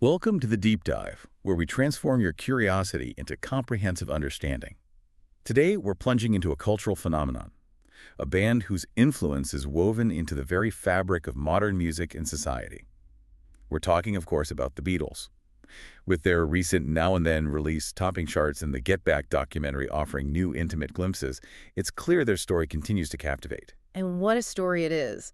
Welcome to the Deep Dive, where we transform your curiosity into comprehensive understanding. Today, we're plunging into a cultural phenomenon, a band whose influence is woven into the very fabric of modern music and society. We're talking, of course, about the Beatles. With their recent Now and Then release topping charts and the Get Back documentary offering new intimate glimpses, it's clear their story continues to captivate. And what a story it is.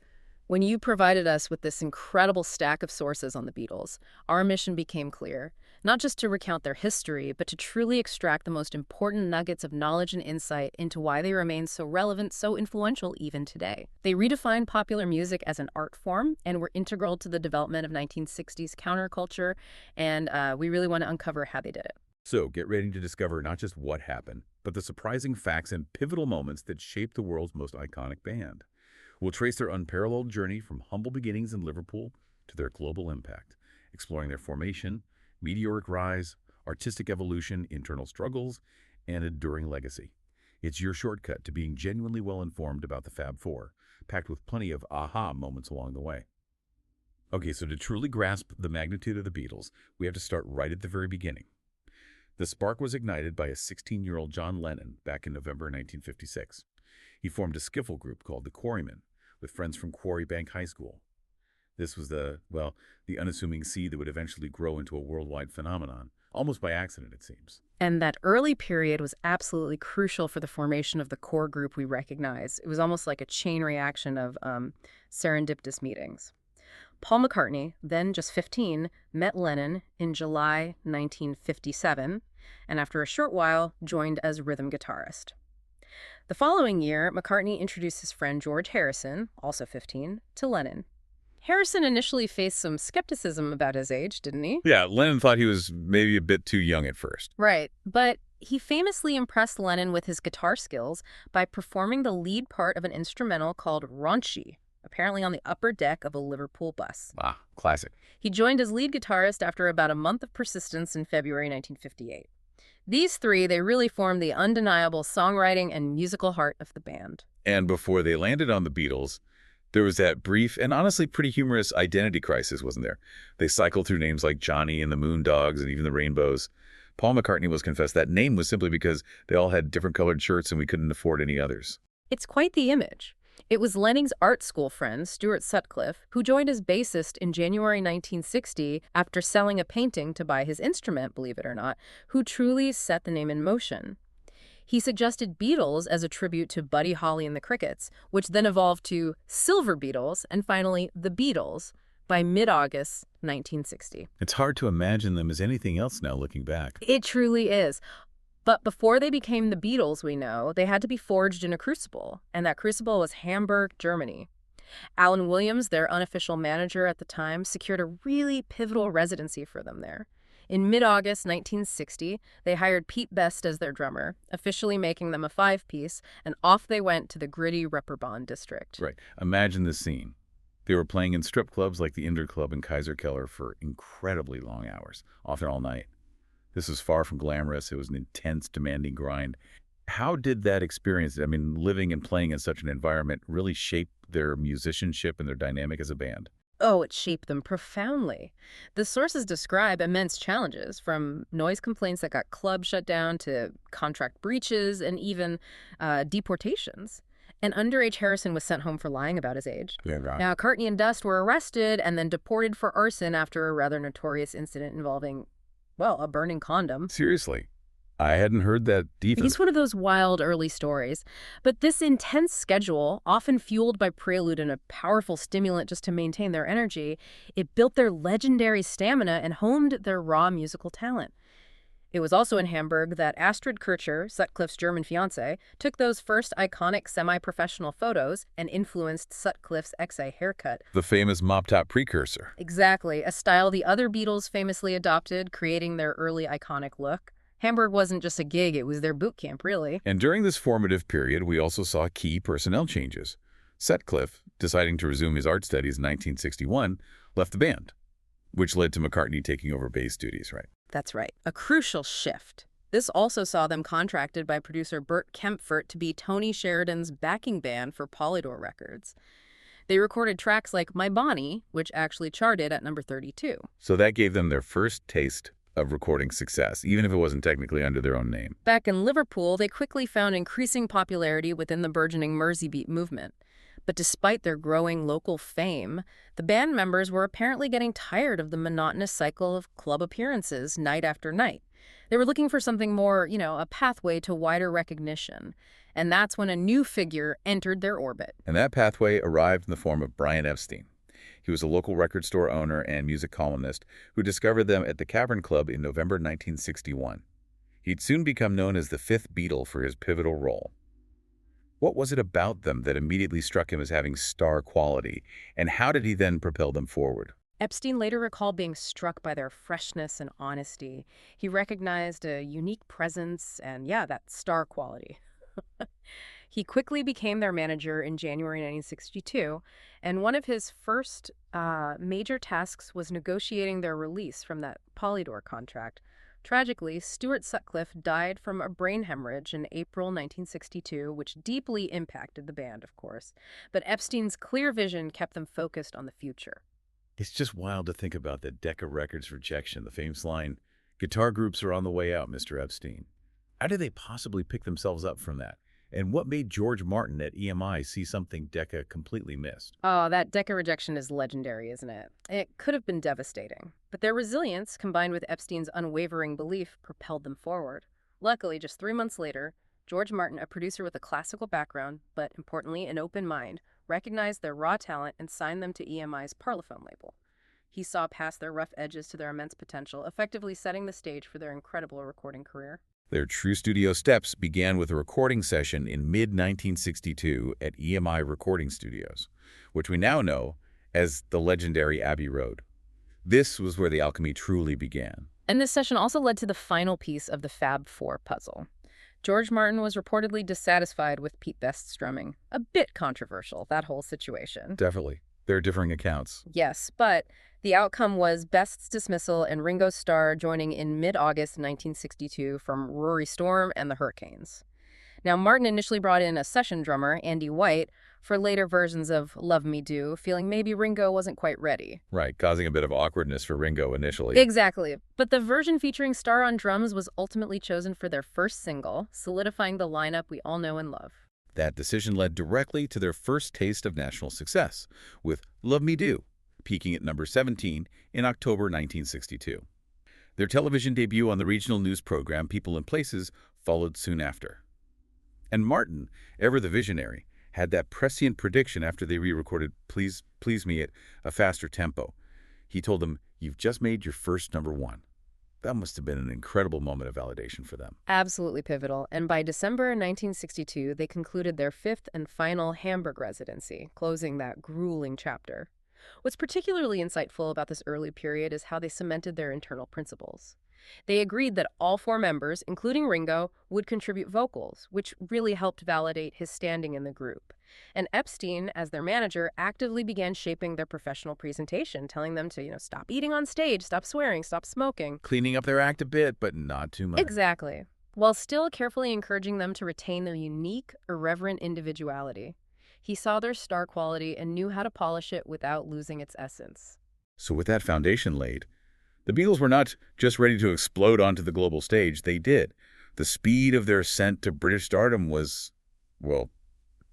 When you provided us with this incredible stack of sources on the Beatles, our mission became clear. Not just to recount their history, but to truly extract the most important nuggets of knowledge and insight into why they remain so relevant, so influential even today. They redefined popular music as an art form and were integral to the development of 1960s counterculture, and we really want to uncover how they did it. So get ready to discover not just what happened, but the surprising facts and pivotal moments that shaped the world's most iconic band. We'll trace their unparalleled journey from humble beginnings in Liverpool to their global impact, exploring their formation, meteoric rise, artistic evolution, internal struggles, and enduring legacy. It's your shortcut to being genuinely well-informed about the Fab Four, packed with plenty of aha moments along the way. Okay, so to truly grasp the magnitude of the Beatles, we have to start right at the very beginning. The spark was ignited by a 16-year-old John Lennon back in November 1956. He formed a skiffle group called the Quarrymen, with friends from Quarry Bank High School. This was the unassuming seed that would eventually grow into a worldwide phenomenon, almost by accident, it seems. And that early period was absolutely crucial for the formation of the core group we recognize. It was almost like a chain reaction of serendipitous meetings. Paul McCartney, then just 15, met Lennon in July 1957, and after a short while, joined as rhythm guitarist. The following year, McCartney introduced his friend George Harrison, also 15, to Lennon. Harrison initially faced some skepticism about his age, didn't he? Yeah, Lennon thought he was maybe a bit too young at first. Right, but he famously impressed Lennon with his guitar skills by performing the lead part of an instrumental called Raunchy, apparently on the upper deck of a Liverpool bus. Ah, classic. He joined as lead guitarist after about a month of persistence in February 1958. These three, they really formed the undeniable songwriting and musical heart of the band. And before they landed on the Beatles, there was that brief and honestly pretty humorous identity crisis, wasn't there? They cycled through names like Johnny and the Moondogs and even the Rainbows. Paul McCartney was confessed that name was simply because they all had different colored shirts and we couldn't afford any others. It's quite the image. It was Lennon's art school friend, Stuart Sutcliffe, who joined as bassist in January 1960 after selling a painting to buy his instrument, believe it or not, who truly set the name in motion. He suggested Beatles as a tribute to Buddy Holly and the Crickets, which then evolved to Silver Beatles and finally the Beatles by mid-August 1960. It's hard to imagine them as anything else now looking back. It truly is. But before they became the Beatles, we know, they had to be forged in a crucible, and that crucible was Hamburg, Germany. Alan Williams, their unofficial manager at the time, secured a really pivotal residency for them there. In mid-August 1960, they hired Pete Best as their drummer, officially making them a five-piece, and off they went to the gritty Reeperbahn district. Right. Imagine this scene. They were playing in strip clubs like the Inder Club in Kaiserkeller for incredibly long hours, often all night. This was far from glamorous. It was an intense, demanding grind. How did that experience, living and playing in such an environment, really shape their musicianship and their dynamic as a band? Oh, it shaped them profoundly. The sources describe immense challenges, from noise complaints that got clubs shut down to contract breaches and even deportations. And underage Harrison was sent home for lying about his age. Yeah, right. Now, McCartney and Dust were arrested and then deported for arson after a rather notorious incident involving, a burning condom. Seriously, I hadn't heard that either. It's one of those wild early stories. But this intense schedule, often fueled by Prelude and a powerful stimulant just to maintain their energy, it built their legendary stamina and honed their raw musical talent. It was also in Hamburg that Astrid Kircher, Sutcliffe's German fiancée, took those first iconic semi-professional photos and influenced Sutcliffe's XA haircut. The famous mop-top precursor. Exactly, a style the other Beatles famously adopted, creating their early iconic look. Hamburg wasn't just a gig, it was their boot camp, really. And during this formative period, we also saw key personnel changes. Sutcliffe, deciding to resume his art studies in 1961, left the band, which led to McCartney taking over bass duties, right? That's right. A crucial shift. This also saw them contracted by producer Bert Kempfert to be Tony Sheridan's backing band for Polydor Records. They recorded tracks like My Bonnie, which actually charted at number 32. So that gave them their first taste of recording success, even if it wasn't technically under their own name. Back in Liverpool, they quickly found increasing popularity within the burgeoning Merseybeat movement. But despite their growing local fame, the band members were apparently getting tired of the monotonous cycle of club appearances night after night. They were looking for something more, a pathway to wider recognition. And that's when a new figure entered their orbit. And that pathway arrived in the form of Brian Epstein. He was a local record store owner and music columnist who discovered them at the Cavern Club in November 1961. He'd soon become known as the fifth Beatle for his pivotal role. What was it about them that immediately struck him as having star quality, and how did he then propel them forward? Epstein later recalled being struck by their freshness and honesty. He recognized a unique presence and, that star quality. He quickly became their manager in January 1962, and one of his first major tasks was negotiating their release from that Polydor contract. Tragically, Stuart Sutcliffe died from a brain hemorrhage in April 1962, which deeply impacted the band, of course. But Epstein's clear vision kept them focused on the future. It's just wild to think about the Decca Records rejection, the famous line, "Guitar groups are on the way out, Mr. Epstein." How did they possibly pick themselves up from that? And what made George Martin at EMI see something Decca completely missed? Oh, that Decca rejection is legendary, isn't it? It could have been devastating. But their resilience, combined with Epstein's unwavering belief, propelled them forward. Luckily, just 3 months later, George Martin, a producer with a classical background, but importantly, an open mind, recognized their raw talent and signed them to EMI's Parlophone label. He saw past their rough edges to their immense potential, effectively setting the stage for their incredible recording career. Their true studio steps began with a recording session in mid-1962 at EMI Recording Studios, which we now know as the legendary Abbey Road. This was where the alchemy truly began. And this session also led to the final piece of the Fab Four puzzle. George Martin was reportedly dissatisfied with Pete Best's drumming. A bit controversial, that whole situation. Definitely. There are differing accounts. Yes, but the outcome was Best's dismissal and Ringo Starr joining in mid-August 1962 from Rory Storm and the Hurricanes. Now, Martin initially brought in a session drummer, Andy White, for later versions of Love Me Do, feeling maybe Ringo wasn't quite ready. Right, causing a bit of awkwardness for Ringo initially. Exactly. But the version featuring Starr on drums was ultimately chosen for their first single, solidifying the lineup we all know and love. That decision led directly to their first taste of national success, with Love Me Do, peaking at number 17 in October 1962. Their television debut on the regional news program People and Places followed soon after. And Martin, ever the visionary, had that prescient prediction after they re-recorded Please Please Me at a faster tempo. He told them, "You've just made your first number one." That must have been an incredible moment of validation for them. Absolutely pivotal. And by December 1962, they concluded their fifth and final Hamburg residency, closing that grueling chapter. What's particularly insightful about this early period is how they cemented their internal principles. They agreed that all four members, including Ringo, would contribute vocals, which really helped validate his standing in the group. And Epstein, as their manager, actively began shaping their professional presentation, telling them to, stop eating on stage, stop swearing, stop smoking. Cleaning up their act a bit, but not too much. Exactly. While still carefully encouraging them to retain their unique, irreverent individuality. He saw their star quality and knew how to polish it without losing its essence. So with that foundation laid, the Beatles were not just ready to explode onto the global stage. They did. The speed of their ascent to British stardom was, well,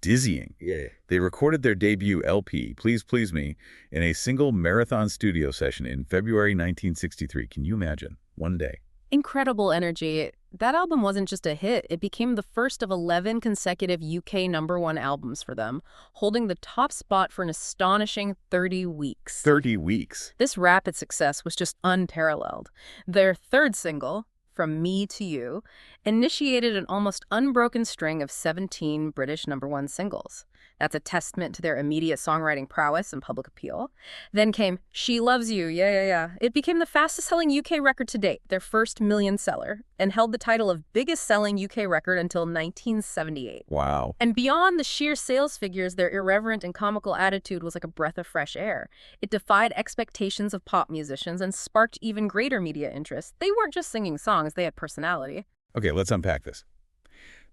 dizzying. Yeah. They recorded their debut LP, Please Please Me, in a single marathon studio session in February 1963. Can you imagine? One day. Incredible energy. That album wasn't just a hit, it became the first of 11 consecutive UK #1 albums for them, holding the top spot for an astonishing 30 weeks. 30 weeks. This rapid success was just unparalleled. Their third single, From Me to You, initiated an almost unbroken string of 17 British #1 singles. That's a testament to their immediate songwriting prowess and public appeal. Then came She Loves You, yeah. It became the fastest-selling UK record to date, their first million seller, and held the title of biggest-selling UK record until 1978. Wow. And beyond the sheer sales figures, their irreverent and comical attitude was like a breath of fresh air. It defied expectations of pop musicians and sparked even greater media interest. They weren't just singing songs, they had personality. Okay, let's unpack this.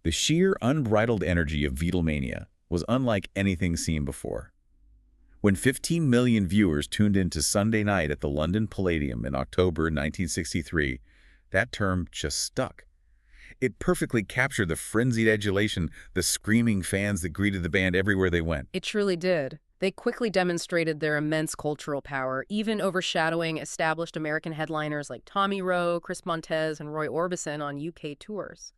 The sheer unbridled energy of Beatlemania was unlike anything seen before. When 15 million viewers tuned into Sunday Night at the London Palladium in October 1963, that term just stuck. It perfectly captured the frenzied adulation, the screaming fans that greeted the band everywhere they went. It truly did. They quickly demonstrated their immense cultural power, even overshadowing established American headliners like Tommy Roe, Chris Montez, and Roy Orbison on UK tours.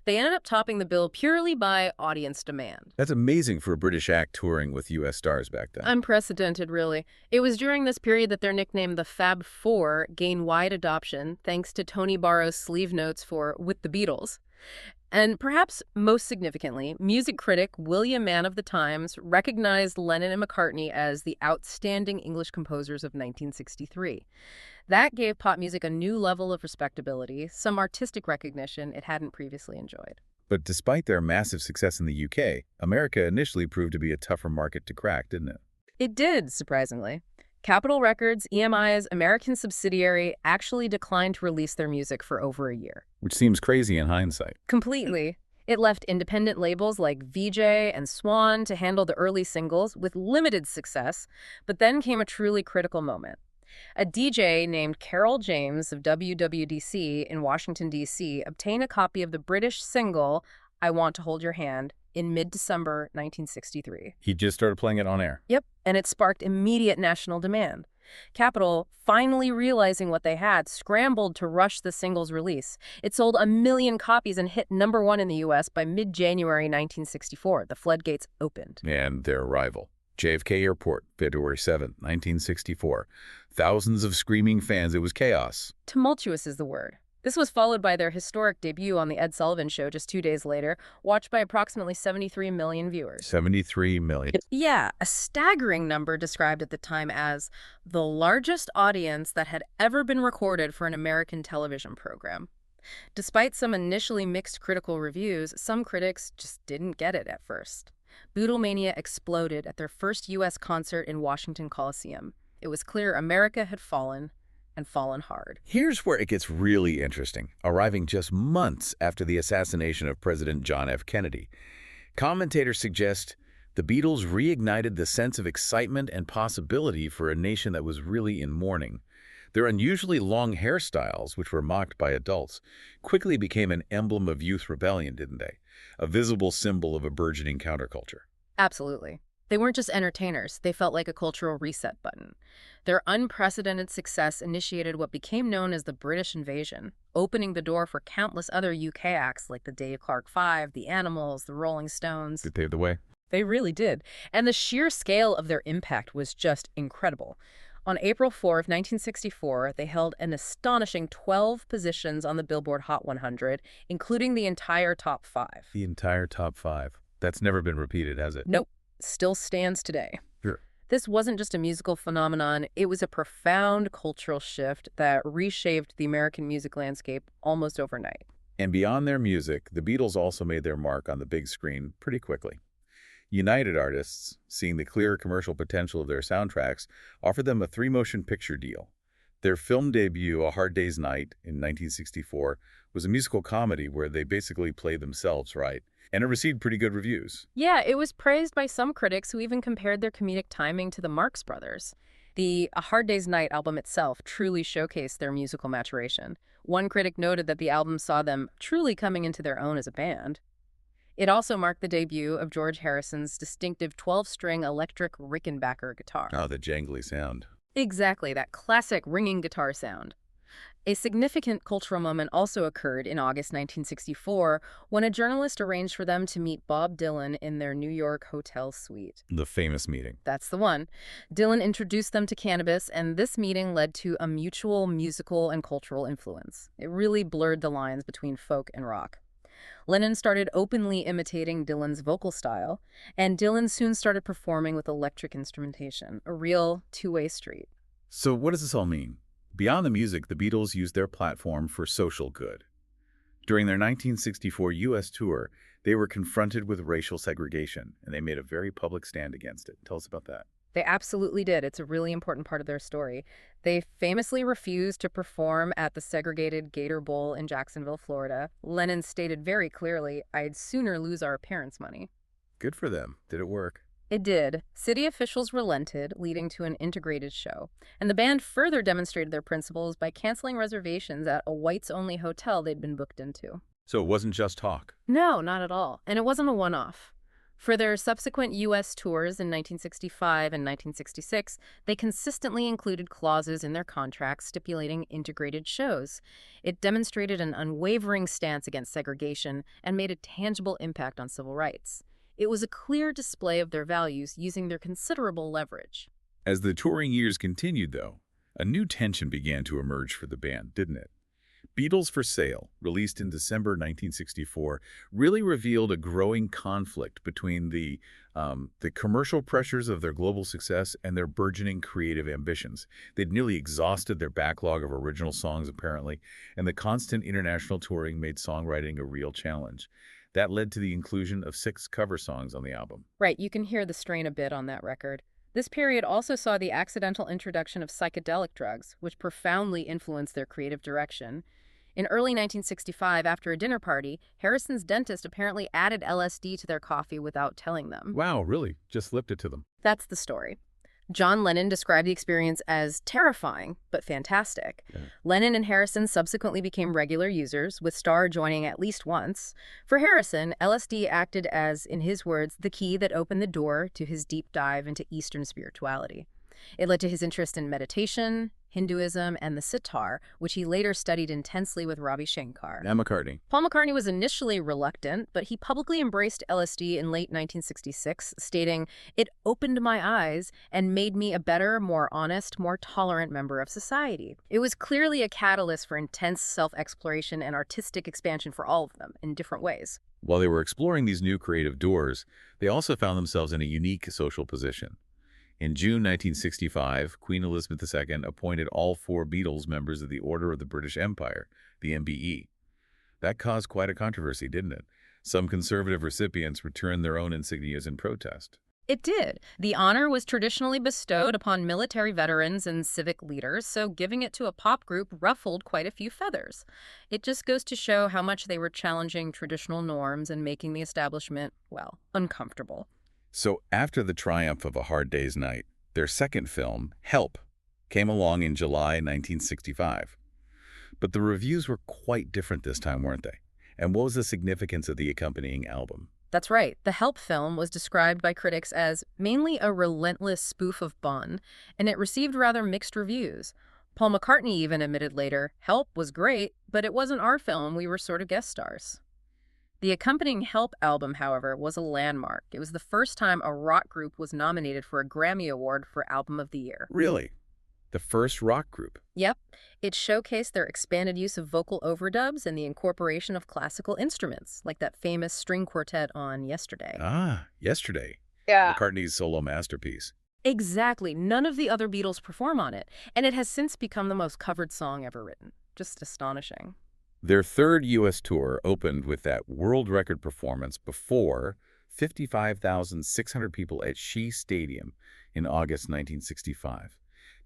They ended up topping the bill purely by audience demand. That's amazing for a British act touring with U.S. stars back then. Unprecedented, really. It was during this period that their nickname, the Fab Four, gained wide adoption thanks to Tony Barrow's sleeve notes for With the Beatles. And perhaps most significantly, music critic William Mann of the Times recognized Lennon and McCartney as the outstanding English composers of 1963. That gave pop music a new level of respectability, some artistic recognition it hadn't previously enjoyed. But despite their massive success in the UK, America initially proved to be a tougher market to crack, didn't it? It did, surprisingly. Capitol Records, EMI's American subsidiary, actually declined to release their music for over a year. Which seems crazy in hindsight. Completely. It left independent labels like VJ and Swan to handle the early singles with limited success, but then came a truly critical moment. A DJ named Carol James of WWDC in Washington, D.C. obtained a copy of the British single, I Want to Hold Your Hand, in mid-December 1963. He just started playing it on air. Yep, and it sparked immediate national demand. Capitol, finally realizing what they had, scrambled to rush the single's release. It sold 1 million copies and hit #1 in the U.S. by mid-January 1964. The floodgates opened. And their arrival. JFK Airport, February 7, 1964. Thousands of screaming fans. It was chaos. Tumultuous is the word. This was followed by their historic debut on The Ed Sullivan Show just 2 days later, watched by approximately 73 million viewers. 73 million. Yeah, a staggering number described at the time as the largest audience that had ever been recorded for an American television program. Despite some initially mixed critical reviews, some critics just didn't get it at first. Beatlemania exploded at their first U.S. concert in Washington Coliseum. It was clear America had fallen, and fallen hard. Here's where it gets really interesting, arriving just months after the assassination of President John F. Kennedy. Commentators suggest the Beatles reignited the sense of excitement and possibility for a nation that was really in mourning. Their unusually long hairstyles, which were mocked by adults, quickly became an emblem of youth rebellion, didn't they? A visible symbol of a burgeoning counterculture. Absolutely. They weren't just entertainers. They felt like a cultural reset button. Their unprecedented success initiated what became known as the British Invasion, opening the door for countless other UK acts like the Dave Clark Five, the Animals, the Rolling Stones. They paved the way. They really did. And the sheer scale of their impact was just incredible. On April 4th, 1964, they held an astonishing 12 positions on the Billboard Hot 100, including the entire top 5. The entire top 5. That's never been repeated, has it? Nope. Still stands today. Sure. This wasn't just a musical phenomenon, it was a profound cultural shift that reshaped the American music landscape almost overnight. And beyond their music, the Beatles also made their mark on the big screen pretty quickly. United Artists, seeing the clear commercial potential of their soundtracks, offered them a 3-motion picture deal. Their film debut, A Hard Day's Night, in 1964, was a musical comedy where they basically played themselves, right? And it received pretty good reviews. Yeah, it was praised by some critics who even compared their comedic timing to the Marx Brothers. The A Hard Day's Night album itself truly showcased their musical maturation. One critic noted that the album saw them truly coming into their own as a band. It also marked the debut of George Harrison's distinctive 12-string electric Rickenbacker guitar. Oh, the jangly sound. Exactly, that classic ringing guitar sound. A significant cultural moment also occurred in August 1964 when a journalist arranged for them to meet Bob Dylan in their New York hotel suite. The famous meeting. That's the one. Dylan introduced them to cannabis, and this meeting led to a mutual musical and cultural influence. It really blurred the lines between folk and rock. Lennon started openly imitating Dylan's vocal style, and Dylan soon started performing with electric instrumentation, a real two-way street. So what does this all mean? Beyond the music, the Beatles used their platform for social good. During their 1964 U.S. tour, they were confronted with racial segregation, and they made a very public stand against it. Tell us about that. They absolutely did. It's a really important part of their story. They famously refused to perform at the segregated Gator Bowl in Jacksonville, Florida. Lennon stated very clearly, "I'd sooner lose our parents' money." Good for them. Did it work? It did. City officials relented, leading to an integrated show. And the band further demonstrated their principles by canceling reservations at a whites-only hotel they'd been booked into. So it wasn't just talk. No, not at all. And it wasn't a one-off. For their subsequent U.S. tours in 1965 and 1966, they consistently included clauses in their contracts stipulating integrated shows. It demonstrated an unwavering stance against segregation and made a tangible impact on civil rights. It was a clear display of their values using their considerable leverage. As the touring years continued, though, a new tension began to emerge for the band, didn't it? Beatles for Sale, released in December 1964, really revealed a growing conflict between the commercial pressures of their global success and their burgeoning creative ambitions. They'd nearly exhausted their backlog of original songs, apparently, and the constant international touring made songwriting a real challenge. That led to the inclusion of 6 cover songs on the album. Right, you can hear the strain a bit on that record. This period also saw the accidental introduction of psychedelic drugs, which profoundly influenced their creative direction. In early 1965, after a dinner party, Harrison's dentist apparently added LSD to their coffee without telling them. Wow, really? Just slipped it to them. That's the story. John Lennon described the experience as terrifying, but fantastic. Yeah. Lennon and Harrison subsequently became regular users, with Starr joining at least once. For Harrison, LSD acted as, in his words, the key that opened the door to his deep dive into Eastern spirituality. It led to his interest in meditation, Hinduism, and the sitar, which he later studied intensely with Ravi Shankar. And McCartney. Paul McCartney was initially reluctant, but he publicly embraced LSD in late 1966, stating, "It opened my eyes and made me a better, more honest, more tolerant member of society." It was clearly a catalyst for intense self-exploration and artistic expansion for all of them, in different ways. While they were exploring these new creative doors, they also found themselves in a unique social position. In June 1965, Queen Elizabeth II appointed all 4 Beatles members of the Order of the British Empire, the MBE. That caused quite a controversy, didn't it? Some conservative recipients returned their own insignias in protest. It did. The honor was traditionally bestowed upon military veterans and civic leaders, so giving it to a pop group ruffled quite a few feathers. It just goes to show how much they were challenging traditional norms and making the establishment, well, uncomfortable. So after the triumph of A Hard Day's Night, their second film, Help, came along in July 1965. But the reviews were quite different this time, weren't they? And what was the significance of the accompanying album? That's right. The Help film was described by critics as mainly a relentless spoof of Bonn, and it received rather mixed reviews. Paul McCartney even admitted later, "Help was great, but it wasn't our film, we were sort of guest stars." The accompanying Help album, however, was a landmark. It was the first time a rock group was nominated for a Grammy Award for Album of the Year. Really? The first rock group? Yep. It showcased their expanded use of vocal overdubs and the incorporation of classical instruments, like that famous string quartet on Yesterday. Ah, Yesterday. Yeah. McCartney's solo masterpiece. Exactly. None of the other Beatles perform on it, and it has since become the most covered song ever written. Just astonishing. Their third U.S. tour opened with that world record performance before 55,600 people at Shea Stadium in August 1965.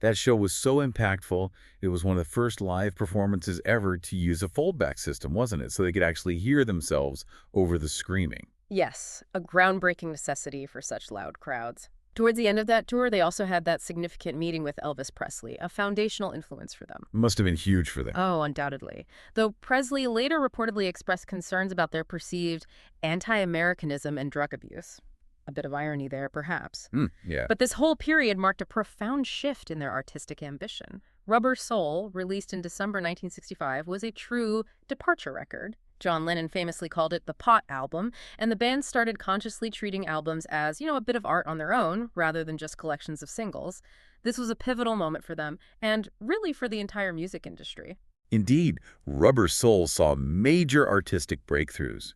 That show was so impactful, it was one of the first live performances ever to use a foldback system, wasn't it? So they could actually hear themselves over the screaming. Yes, a groundbreaking necessity for such loud crowds. Towards the end of that tour, they also had that significant meeting with Elvis Presley, a foundational influence for them. Must have been huge for them. Oh, undoubtedly. Though Presley later reportedly expressed concerns about their perceived anti-Americanism and drug abuse. A bit of irony there, perhaps. Yeah. But this whole period marked a profound shift in their artistic ambition. Rubber Soul, released in December 1965, was a true departure record. John Lennon famously called it the Pot album, and the band started consciously treating albums as, a bit of art on their own, rather than just collections of singles. This was a pivotal moment for them, and really for the entire music industry. Indeed, Rubber Soul saw major artistic breakthroughs.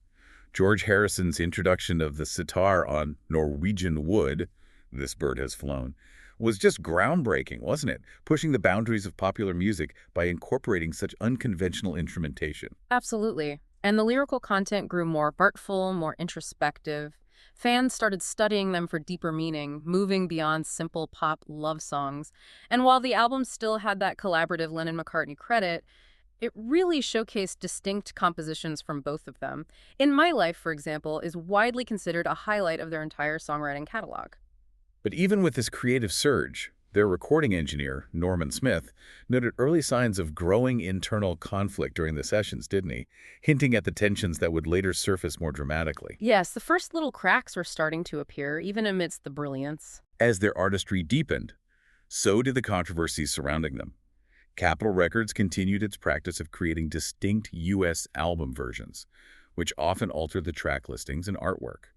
George Harrison's introduction of the sitar on Norwegian Wood, This Bird Has Flown, was just groundbreaking, wasn't it? Pushing the boundaries of popular music by incorporating such unconventional instrumentation. Absolutely. And the lyrical content grew more artful, more introspective. Fans started studying them for deeper meaning, moving beyond simple pop love songs. And while the album still had that collaborative Lennon-McCartney credit, It really showcased distinct compositions from both of them. In My Life, for example, is widely considered a highlight of their entire songwriting catalog. But even with this creative surge, their recording engineer, Norman Smith, noted early signs of growing internal conflict during the sessions, didn't he? Hinting at the tensions that would later surface more dramatically. Yes, the first little cracks were starting to appear, even amidst the brilliance. As their artistry deepened, so did the controversies surrounding them. Capitol Records continued its practice of creating distinct U.S. album versions, which often altered the track listings and artwork.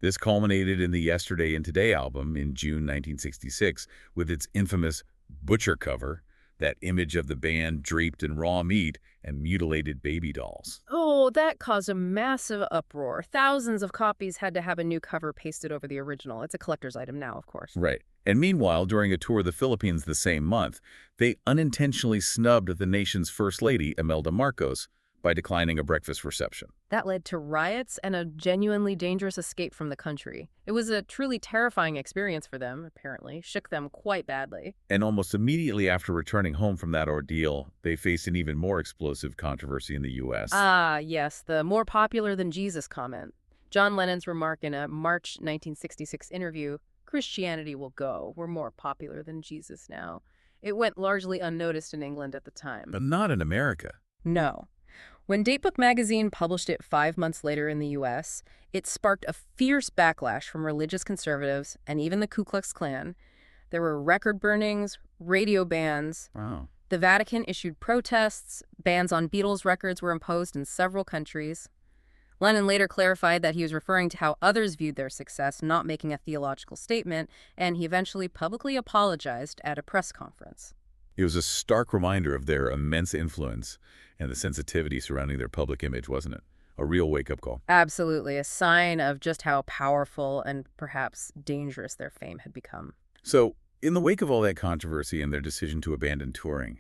This culminated in the Yesterday and Today album in June 1966 with its infamous Butcher cover, that image of the band draped in raw meat and mutilated baby dolls. Oh, that caused a massive uproar. Thousands of copies had to have a new cover pasted over the original. It's a collector's item now, of course. Right. And meanwhile, during a tour of the Philippines the same month, they unintentionally snubbed the nation's First Lady, Imelda Marcos, by declining a breakfast reception. That led to riots and a genuinely dangerous escape from the country. It was a truly terrifying experience for them, apparently. Shook them quite badly. And almost immediately after returning home from that ordeal, they faced an even more explosive controversy in the U.S. Ah, yes, the more popular than Jesus comment. John Lennon's remark in a March 1966 interview, "Christianity will go. We're more popular than Jesus now." It went largely unnoticed in England at the time. But not in America. No. When Datebook magazine published it 5 months later in the U.S., it sparked a fierce backlash from religious conservatives and even the Ku Klux Klan. There were record burnings, radio bans. Wow. The Vatican issued protests. Bans on Beatles records were imposed in several countries. Lennon later clarified that he was referring to how others viewed their success, not making a theological statement, and he eventually publicly apologized at a press conference. It was a stark reminder of their immense influence and the sensitivity surrounding their public image, wasn't it? A real wake-up call. Absolutely, a sign of just how powerful and perhaps dangerous their fame had become. So, in the wake of all that controversy and their decision to abandon touring,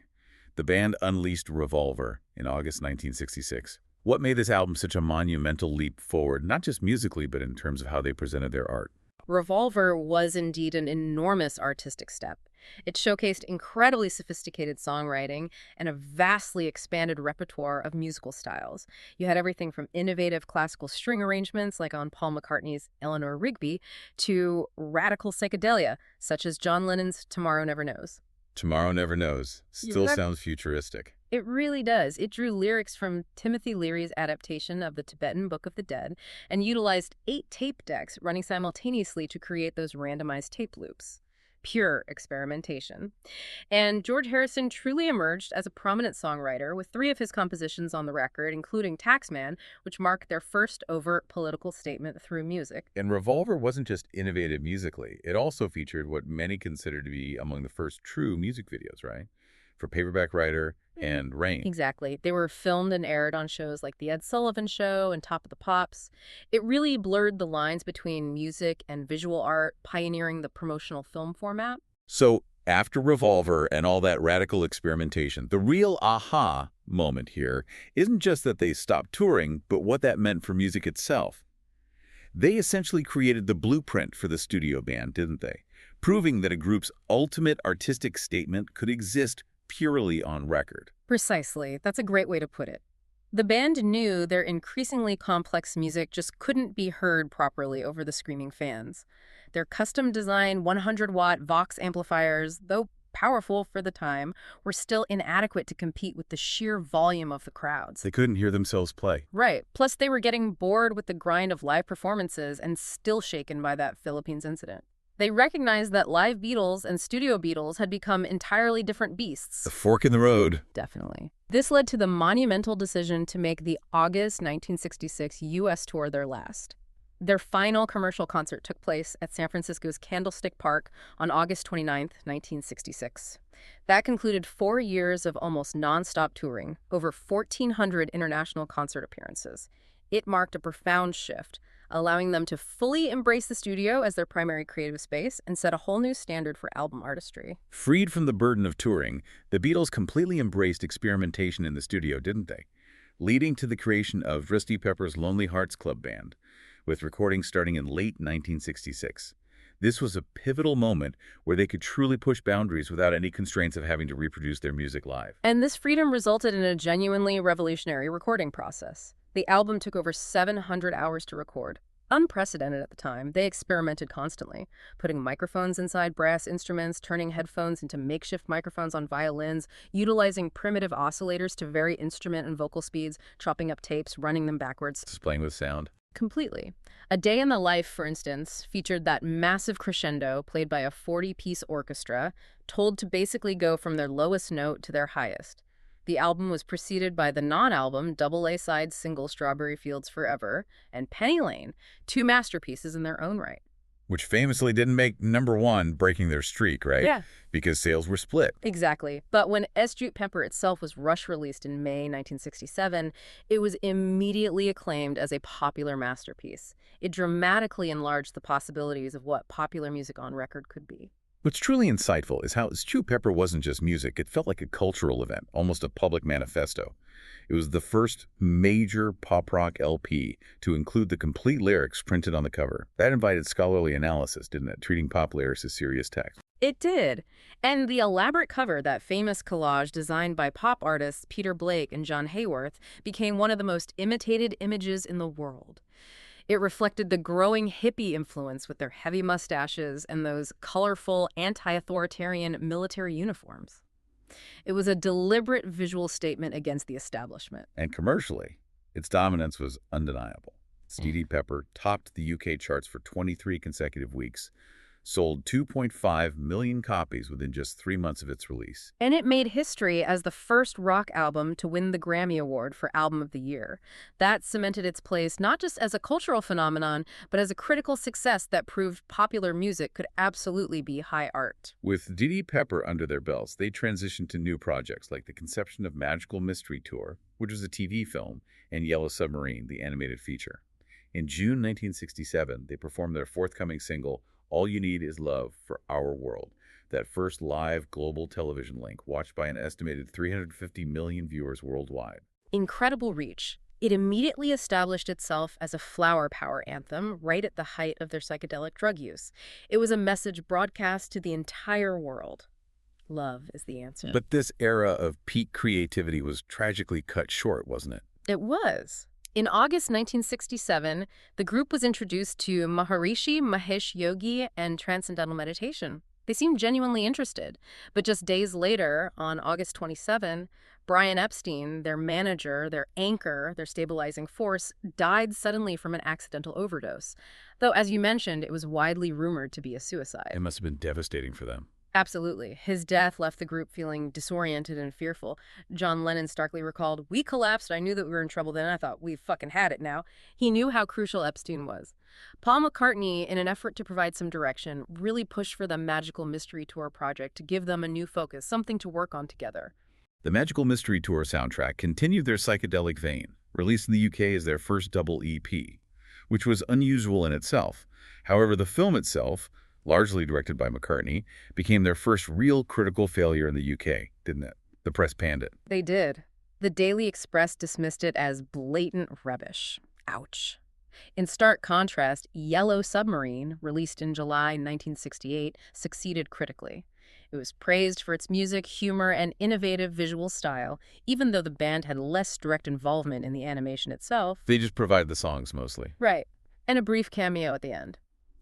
the band unleashed Revolver in August 1966. What made this album such a monumental leap forward, not just musically, but in terms of how they presented their art? Revolver was indeed an enormous artistic step. It showcased incredibly sophisticated songwriting and a vastly expanded repertoire of musical styles. You had everything from innovative classical string arrangements, like on Paul McCartney's Eleanor Rigby, to radical psychedelia, such as John Lennon's Tomorrow Never Knows. Tomorrow Never Knows. Still sounds futuristic. It really does. It drew lyrics from Timothy Leary's adaptation of the Tibetan Book of the Dead and utilized 8 tape decks running simultaneously to create those randomized tape loops. Pure experimentation. And George Harrison truly emerged as a prominent songwriter with 3 of his compositions on the record, including Taxman, which marked their first overt political statement through music. And Revolver wasn't just innovative musically. It also featured what many consider to be among the first true music videos, right? For Paperback Writer and Rain. Exactly. They were filmed and aired on shows like The Ed Sullivan Show and Top of the Pops. It really blurred the lines between music and visual art, pioneering the promotional film format. So after Revolver and all that radical experimentation, the real aha moment here isn't just that they stopped touring, but what that meant for music itself. They essentially created the blueprint for the studio band, didn't they? Proving that a group's ultimate artistic statement could exist purely on record. Precisely. That's a great way to put it. The band knew their increasingly complex music just couldn't be heard properly over the screaming fans. Their custom-designed 100-watt Vox amplifiers, though powerful for the time, were still inadequate to compete with the sheer volume of the crowds. They couldn't hear themselves play. Right. Plus, they were getting bored with the grind of live performances and still shaken by that Philippines incident. They recognized that live Beatles and studio Beatles had become entirely different beasts. The fork in the road. Definitely. This led to the monumental decision to make the August 1966 U.S. tour their last. Their final commercial concert took place at San Francisco's Candlestick Park on August 29, 1966. That concluded 4 years of almost nonstop touring, over 1,400 international concert appearances. It marked a profound shift, allowing them to fully embrace the studio as their primary creative space and set a whole new standard for album artistry. Freed from the burden of touring, the Beatles completely embraced experimentation in the studio, didn't they? Leading to the creation of Rusty Pepper's Lonely Hearts Club Band, with recordings starting in late 1966. This was a pivotal moment where they could truly push boundaries without any constraints of having to reproduce their music live. And this freedom resulted in a genuinely revolutionary recording process. The album took over 700 hours to record. Unprecedented at the time, they experimented constantly, putting microphones inside brass instruments, turning headphones into makeshift microphones on violins, utilizing primitive oscillators to vary instrument and vocal speeds, chopping up tapes, running them backwards. Just playing with sound. Completely. A Day in the Life, for instance, featured that massive crescendo played by a 40-piece orchestra, told to basically go from their lowest note to their highest. The album was preceded by the non-album double-A-side single Strawberry Fields Forever and Penny Lane, two masterpieces in their own right. Which famously didn't make #1, breaking their streak, right? Yeah. Because sales were split. Exactly. But when Sgt. Pepper itself was rush-released in May 1967, it was immediately acclaimed as a popular masterpiece. It dramatically enlarged the possibilities of what popular music on record could be. What's truly insightful is how Sgt. Pepper wasn't just music. It felt like a cultural event, almost a public manifesto. It was the first major pop rock LP to include the complete lyrics printed on the cover. That invited scholarly analysis, didn't it? Treating pop lyrics as serious text. It did. And the elaborate cover, that famous collage designed by pop artists Peter Blake and John Hayworth, became one of the most imitated images in the world. It reflected the growing hippie influence with their heavy mustaches and those colorful, anti-authoritarian military uniforms. It was a deliberate visual statement against the establishment. And commercially, its dominance was undeniable. Sgt. Pepper topped the UK charts for 23 consecutive weeks, sold 2.5 million copies within just 3 months of its release. And it made history as the first rock album to win the Grammy Award for Album of the Year. That cemented its place not just as a cultural phenomenon, but as a critical success that proved popular music could absolutely be high art. With Sgt. Pepper under their belts, they transitioned to new projects like the conception of Magical Mystery Tour, which was a TV film, and Yellow Submarine, the animated feature. In June 1967, they performed their forthcoming single, All You Need Is Love for Our World, that first live global television link watched by an estimated 350 million viewers worldwide. Incredible reach. It immediately established itself as a flower power anthem right at the height of their psychedelic drug use. It was a message broadcast to the entire world. Love is the answer. But this era of peak creativity was tragically cut short, wasn't it? It was. In August 1967, the group was introduced to Maharishi Mahesh Yogi and Transcendental Meditation. They seemed genuinely interested, but just days later, on August 27, Brian Epstein, their manager, their anchor, their stabilizing force, died suddenly from an accidental overdose. Though, as you mentioned, it was widely rumored to be a suicide. It must have been devastating for them. Absolutely. His death left the group feeling disoriented and fearful. John Lennon starkly recalled, "We collapsed. I knew that we were in trouble then. I thought, we fucking had it now." He knew how crucial Epstein was. Paul McCartney, in an effort to provide some direction, really pushed for the Magical Mystery Tour project to give them a new focus, something to work on together. The Magical Mystery Tour soundtrack continued their psychedelic vein, released in the UK as their first double EP, which was unusual in itself. However, the film itself, largely directed by McCartney, became their first real critical failure in the UK, didn't it? The press panned it. They did. The Daily Express dismissed it as blatant rubbish. Ouch. In stark contrast, Yellow Submarine, released in July 1968, succeeded critically. It was praised for its music, humor, and innovative visual style, even though the band had less direct involvement in the animation itself. They just provided the songs mostly. Right. And a brief cameo at the end.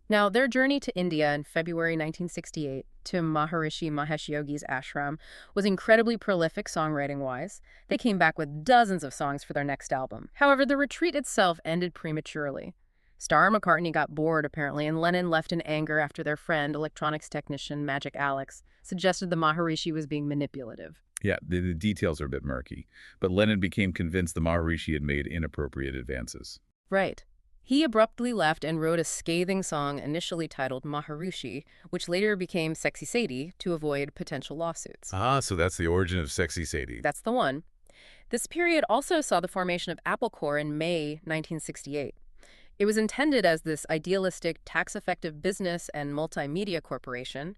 Now, their journey to India in February 1968 to Maharishi Mahesh Yogi's ashram was incredibly prolific songwriting-wise. They came back with dozens of songs for their next album. However, the retreat itself ended prematurely. Starr and McCartney got bored, apparently, and Lennon left in anger after their friend, electronics technician Magic Alex, suggested the Maharishi was being manipulative. Yeah, the details are a bit murky, but Lennon became convinced the Maharishi had made inappropriate advances. Right. He abruptly left and wrote a scathing song initially titled Maharishi, which later became Sexy Sadie to avoid potential lawsuits. Ah, so that's the origin of Sexy Sadie. That's the one. This period also saw the formation of Apple Corps in May 1968. It was intended as this idealistic, tax-effective business and multimedia corporation.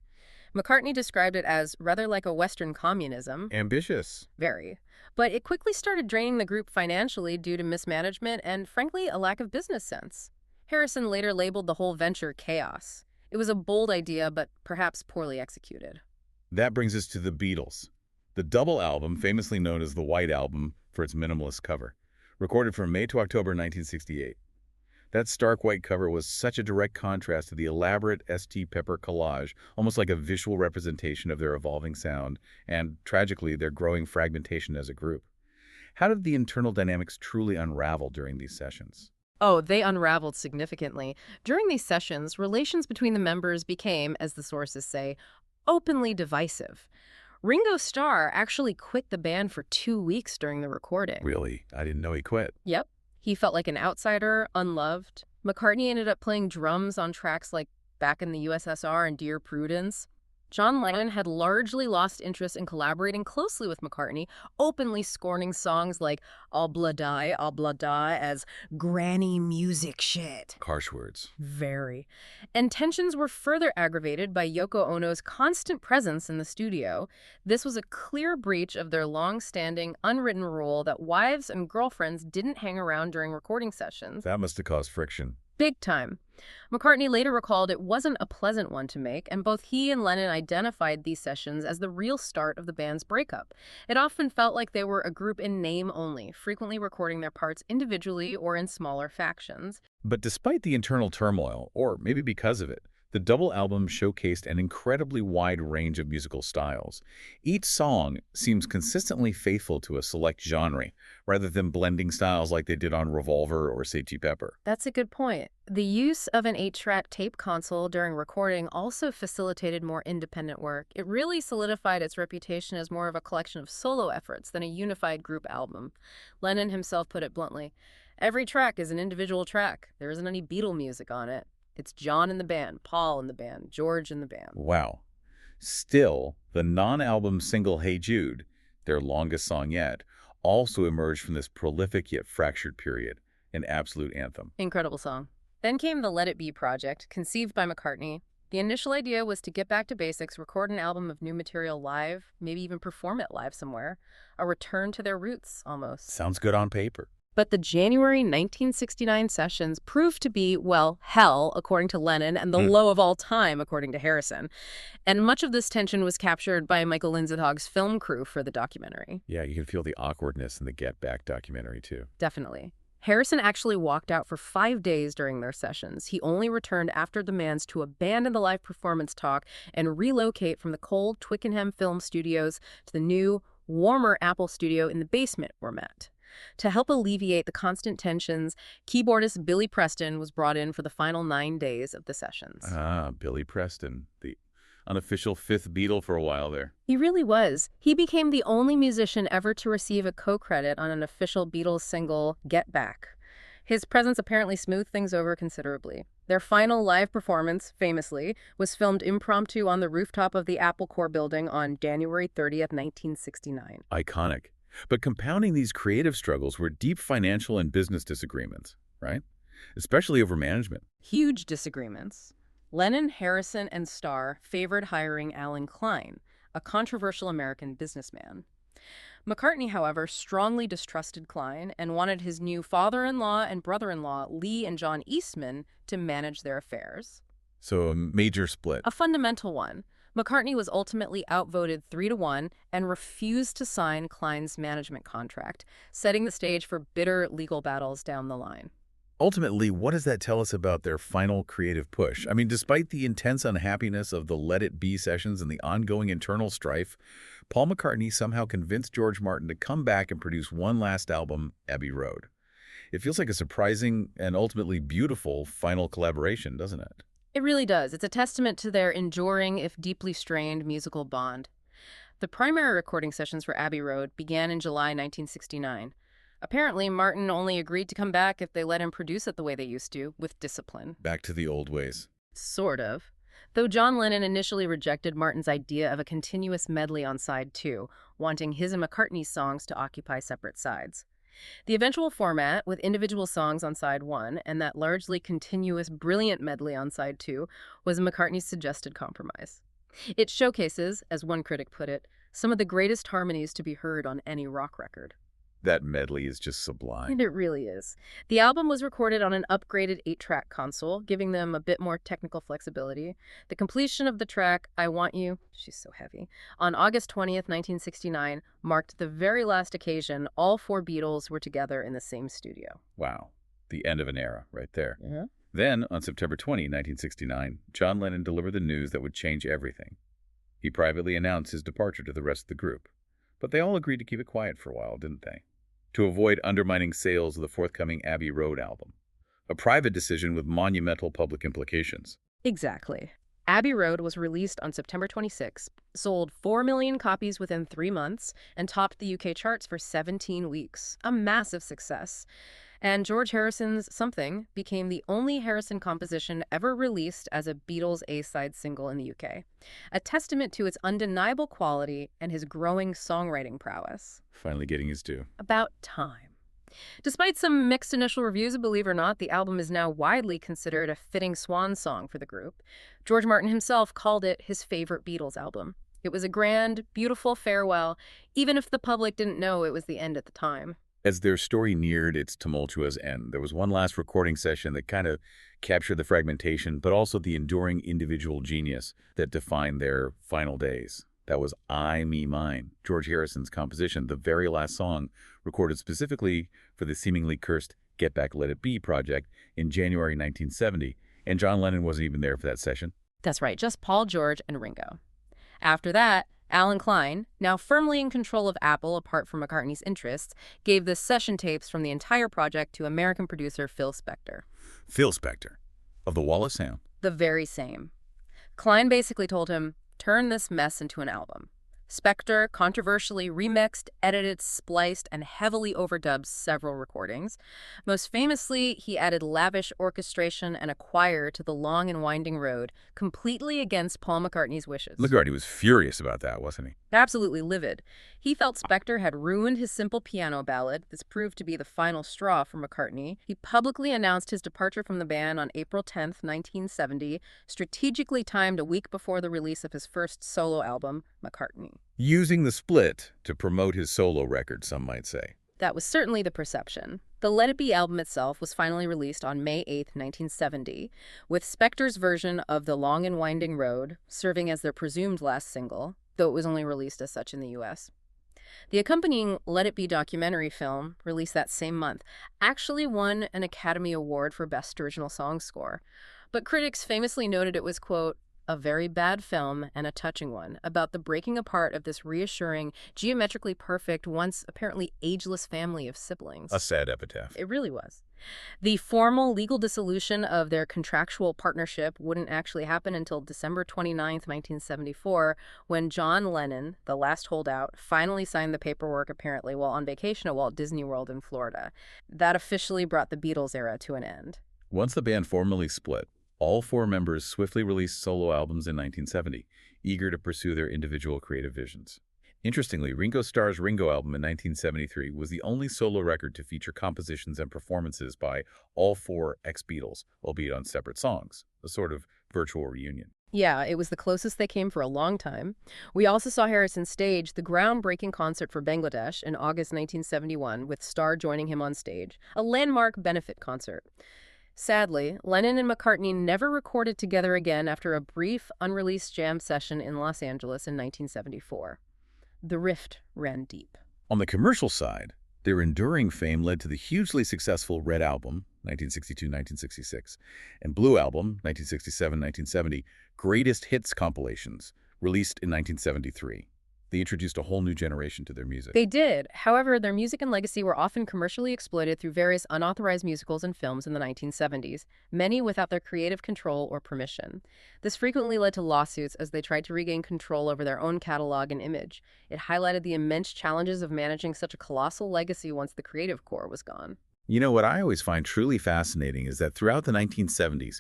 McCartney described it as rather like a Western communism. Ambitious. Very. But it quickly started draining the group financially due to mismanagement and, frankly, a lack of business sense. Harrison later labeled the whole venture chaos. It was a bold idea, but perhaps poorly executed. That brings us to the Beatles. The double album, famously known as the White Album for its minimalist cover, recorded from May to October 1968. That stark white cover was such a direct contrast to the elaborate St. Pepper collage, almost like a visual representation of their evolving sound and, tragically, their growing fragmentation as a group. How did the internal dynamics truly unravel during these sessions? Oh, they unraveled significantly. During these sessions, relations between the members became, as the sources say, openly divisive. Ringo Starr actually quit the band for 2 weeks during the recording. Really? I didn't know he quit. Yep. He felt like an outsider, unloved. McCartney ended up playing drums on tracks like Back in the USSR and Dear Prudence. John Lennon had largely lost interest in collaborating closely with McCartney, openly scorning songs like Obla Die as granny music shit. Harsh words. Very. And tensions were further aggravated by Yoko Ono's constant presence in the studio. This was a clear breach of their long-standing, unwritten rule that wives and girlfriends didn't hang around during recording sessions. That must have caused friction. Big time. McCartney later recalled it wasn't a pleasant one to make, and both he and Lennon identified these sessions as the real start of the band's breakup. It often felt like they were a group in name only, frequently recording their parts individually or in smaller factions. But despite the internal turmoil, or maybe because of it, the double album showcased an incredibly wide range of musical styles. Each song seems consistently faithful to a select genre, rather than blending styles like they did on Revolver or Sgt. Pepper. That's a good point. The use of an 8-track tape console during recording also facilitated more independent work. It really solidified its reputation as more of a collection of solo efforts than a unified group album. Lennon himself put it bluntly, "Every track is an individual track. There isn't any Beatle music on it. It's John in the band, Paul in the band, George in the band." Wow. Still, the non-album single Hey Jude, their longest song yet, also emerged from this prolific yet fractured period, an absolute anthem. Incredible song. Then came the Let It Be project, conceived by McCartney. The initial idea was to get back to basics, record an album of new material live, maybe even perform it live somewhere. A return to their roots, almost. Sounds good on paper. But the January 1969 sessions proved to be, well, hell, according to Lennon, and the low of all time, according to Harrison. And much of this tension was captured by Michael Lindsithog's film crew for the documentary. Yeah, you can feel the awkwardness in the Get Back documentary, too. Definitely. Harrison actually walked out for 5 days during their sessions. He only returned after demands to abandon the live performance talk and relocate from the cold Twickenham film studios to the new, warmer Apple studio in the basement were met. To help alleviate the constant tensions, keyboardist Billy Preston was brought in for the final 9 days of the sessions. Ah, Billy Preston, the unofficial fifth Beatle for a while there. He really was. He became the only musician ever to receive a co-credit on an official Beatles single, Get Back. His presence apparently smoothed things over considerably. Their final live performance, famously, was filmed impromptu on the rooftop of the Apple Corps building on January 30th, 1969. Iconic. But compounding these creative struggles were deep financial and business disagreements, right? Especially over management. Huge disagreements. Lennon, Harrison, and Starr favored hiring Alan Klein, a controversial American businessman. McCartney, however, strongly distrusted Klein and wanted his new father-in-law and brother-in-law, Lee and John Eastman, to manage their affairs. So a major split. A fundamental one. McCartney was ultimately outvoted 3-1 and refused to sign Klein's management contract, setting the stage for bitter legal battles down the line. Ultimately, what does that tell us about their final creative push? I mean, despite the intense unhappiness of the Let It Be sessions and the ongoing internal strife, Paul McCartney somehow convinced George Martin to come back and produce one last album, Abbey Road. It feels like a surprising and ultimately beautiful final collaboration, doesn't it? It really does. It's a testament to their enduring, if deeply strained, musical bond. The primary recording sessions for Abbey Road began in July 1969. Apparently, Martin only agreed to come back if they let him produce it the way they used to, with discipline. Back to the old ways. Sort of. Though John Lennon initially rejected Martin's idea of a continuous medley on side 2, wanting his and McCartney's songs to occupy separate sides. The eventual format, with individual songs on side 1 and that largely continuous, brilliant medley on side 2, was McCartney's suggested compromise. It showcases, as one critic put it, some of the greatest harmonies to be heard on any rock record. That medley is just And sublime. it really is. The album was recorded on an upgraded 8-track console, giving them a bit more technical flexibility. The completion of the track, I Want You, she's so heavy, on August 20th, 1969, marked the very last occasion all four Beatles were together in the same studio. Wow. The end of an era right there. Yeah. Then, on September 20, 1969, John Lennon delivered the news that would change everything. He privately announced his departure to the rest of the group. But they all agreed to keep it quiet for a while, didn't they? To avoid undermining sales of the forthcoming Abbey Road album. A private decision with monumental public implications. Exactly. Abbey Road was released on September 26, sold 4 million copies within 3 months, and topped the UK charts for 17 weeks. A massive success. And George Harrison's Something became the only Harrison composition ever released as a Beatles A-side single in the UK, a testament to its undeniable quality and his growing songwriting prowess. Finally getting his due. About time. Despite some mixed initial reviews, believe it or not, the album is now widely considered a fitting swan song for the group. George Martin himself called it his favorite Beatles album. It was a grand, beautiful farewell, even if the public didn't know it was the end at the time. As their story neared its tumultuous end, there was one last recording session that kind of captured the fragmentation, but also the enduring individual genius that defined their final days. That was I, Me, Mine, George Harrison's composition, the very last song recorded specifically for the seemingly cursed Get Back, Let It Be project in January 1970, and John Lennon wasn't even there for that session. That's right, just Paul, George, and Ringo. After that, Alan Klein, now firmly in control of Apple apart from McCartney's interests, gave the session tapes from the entire project to American producer Phil Spector. Phil Spector, of the Wallace Sound. The very same. Klein basically told him, turn this mess into an album. Spector controversially remixed, edited, spliced, and heavily overdubbed several recordings. Most famously, he added lavish orchestration and a choir to The Long and Winding Road, completely against Paul McCartney's wishes. McCartney was furious about that, wasn't he? Absolutely livid. He felt Spector had ruined his simple piano ballad. This proved to be the final straw for McCartney. He publicly announced his departure from the band on April 10th, 1970, strategically timed a week before the release of his first solo album, McCartney. Using the split to promote his solo record, some might say. That was certainly the perception. The Let It Be album itself was finally released on May 8, 1970, with Spector's version of The Long and Winding Road serving as their presumed last single, though it was only released as such in the U.S. The accompanying Let It Be documentary film, released that same month, actually won an Academy Award for Best Original Song Score. But critics famously noted it was, quote, a very bad film and a touching one, about the breaking apart of this reassuring, geometrically perfect, once apparently ageless family of siblings. A sad epitaph. It really was. The formal legal dissolution of their contractual partnership wouldn't actually happen until December 29th, 1974, when John Lennon, the last holdout, finally signed the paperwork apparently while on vacation at Walt Disney World in Florida. That officially brought the Beatles era to an end. Once the band formally split, all four members swiftly released solo albums in 1970, eager to pursue their individual creative visions. Interestingly, Ringo Starr's Ringo album in 1973 was the only solo record to feature compositions and performances by all four ex-Beatles, albeit on separate songs, a sort of virtual reunion. Yeah, it was the closest they came for a long time. We also saw Harrison stage the groundbreaking concert for Bangladesh in August 1971, with Starr joining him on stage, a landmark benefit concert. Sadly, Lennon and McCartney never recorded together again after a brief, unreleased jam session in Los Angeles in 1974. The rift ran deep. On the commercial side, their enduring fame led to the hugely successful Red Album, 1962-1966, and Blue Album, 1967-1970, greatest hits compilations, released in 1973. They introduced a whole new generation to their music. They did. However, their music and legacy were often commercially exploited through various unauthorized musicals and films in the 1970s, many without their creative control or permission. This frequently led to lawsuits as they tried to regain control over their own catalog and image. It highlighted the immense challenges of managing such a colossal legacy once the creative core was gone. You know, what I always find truly fascinating is that throughout the 1970s,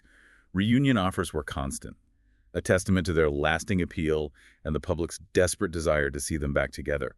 reunion offers were constant, a testament to their lasting appeal and the public's desperate desire to see them back together.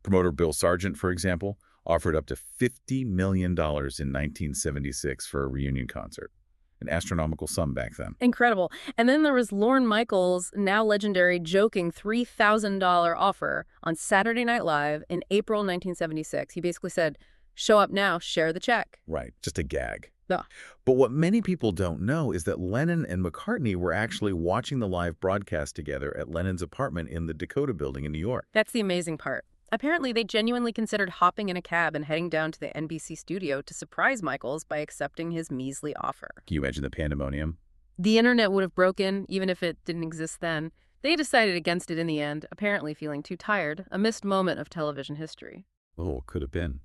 Promoter Bill Sargent, for example, offered up to $50 million in 1976 for a reunion concert. An astronomical sum back then. Incredible. And then there was Lorne Michaels' now legendary joking $3,000 offer on Saturday Night Live in April 1976. He basically said, "Show up now, share the check." Right, just a gag. Yeah. But what many people don't know is that Lennon and McCartney were actually watching the live broadcast together at Lennon's apartment in the Dakota Building in New York. That's the amazing part. Apparently, they genuinely considered hopping in a cab and heading down to the NBC studio to surprise Michaels by accepting his measly offer. Can you imagine the pandemonium? The internet would have broken, even if it didn't exist then. They decided against it in the end, apparently feeling too tired, a missed moment of television history. Oh, could have been.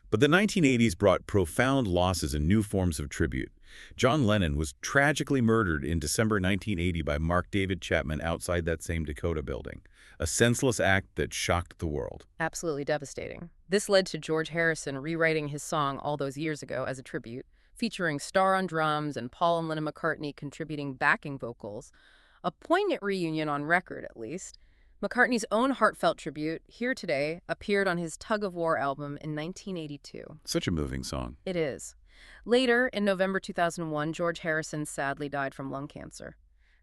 But the 1980s brought profound losses and new forms of tribute. John Lennon was tragically murdered in December 1980 by Mark David Chapman outside that same Dakota Building, a senseless act that shocked the world. Absolutely devastating. This led to George Harrison rewriting his song all those years ago as a tribute, featuring Starr on drums and Paul and Lennon McCartney contributing backing vocals. A poignant reunion on record, at least. McCartney's own heartfelt tribute, Here Today, appeared on his Tug of War album in 1982. Such a moving song. It is. Later, in November 2001, George Harrison sadly died from lung cancer.